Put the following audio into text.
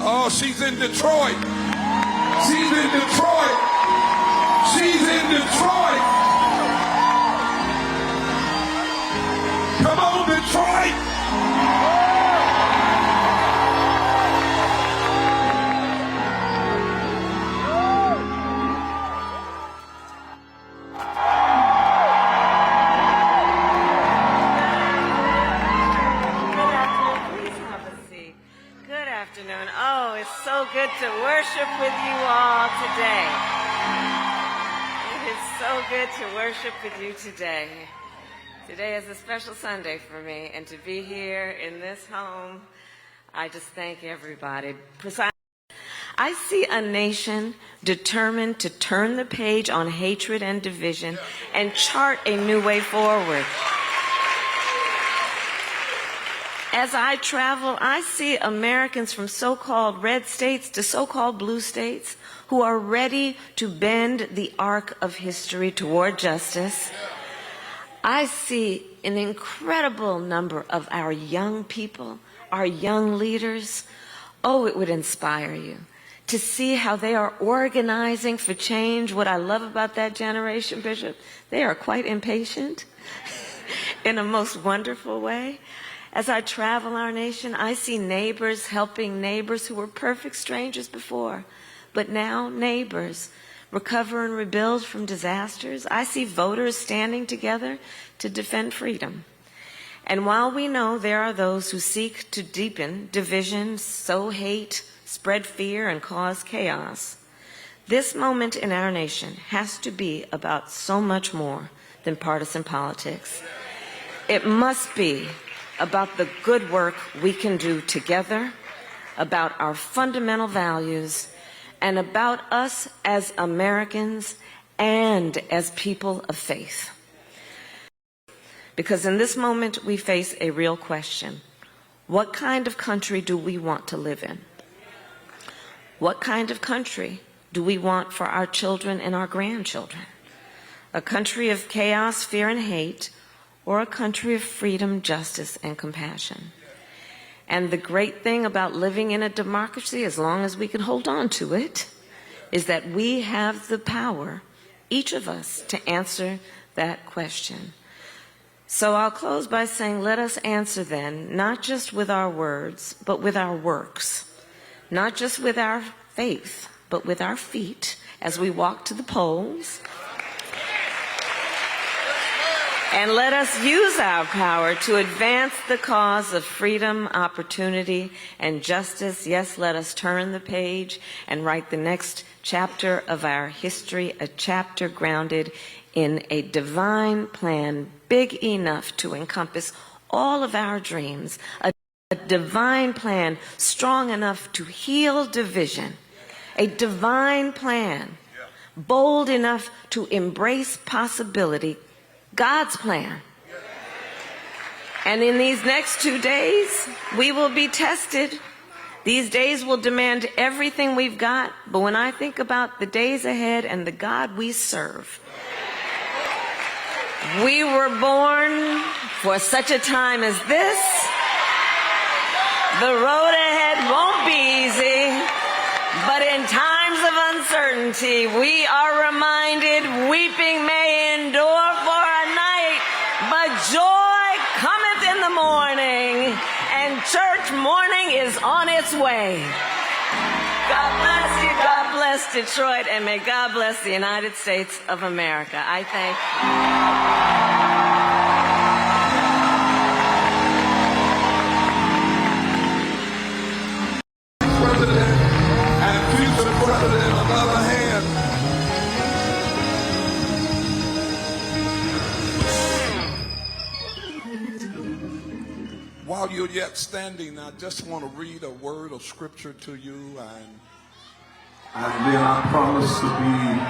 Oh, she's in Detroit. She's in Detroit. She's in Detroit. Come on, Detroit. Oh, it's so good to worship with you all today. It is so good to worship with you today. Today is a special Sunday for me, and to be here in this home, I just thank everybody. I see a nation determined to turn the page on hatred and division and chart a new way forward. As I travel, I see Americans from so-called red states to so-called blue states who are ready to bend the arc of history toward justice. I see an incredible number of our young people, our young leaders. Oh, it would inspire you to see how they are organizing for change. What I love about that generation, Bishop, they are quite impatient in a most wonderful way. As I travel our nation, I see neighbors helping neighbors who were perfect strangers before, but now neighbors recover and rebuild from disasters. I see voters standing together to defend freedom. And while we know there are those who seek to deepen division, sow hate, spread fear, and cause chaos, this moment in our nation has to be about so much more than partisan politics. It must be about the good work we can do together, about our fundamental values, and about us as Americans and as people of faith. Because in this moment, we face a real question. What kind of country do we want to live in? What kind of country do we want for our children and our grandchildren? A country of chaos, fear, and hate, or a country of freedom, justice, and compassion? And the great thing about living in a democracy, as long as we can hold on to it, is that we have the power, each of us, to answer that question. So I'll close by saying, let us answer then, not just with our words, but with our works. Not just with our faith, but with our feet as we walk to the polls. And let us use our power to advance the cause of freedom, opportunity, and justice. Yes, let us turn the page and write the next chapter of our history, a chapter grounded in a divine plan big enough to encompass all of our dreams, a divine plan strong enough to heal division, a divine plan bold enough to embrace possibility, God's plan. And in these next 2 days, we will be tested. These days will demand everything we've got, but when I think about the days ahead and the God we serve, we were born for such a time as this. The road ahead won't be easy, but in times of uncertainty, we are reminded weeping may endure for a night, but joy cometh in the morning, and church morning is on its way. God bless you, God bless Detroit, and may God bless the United States of America. I thank you. President and future president on the other hand. While you're yet standing, I just want to read a word of scripture to you, and then I promise to be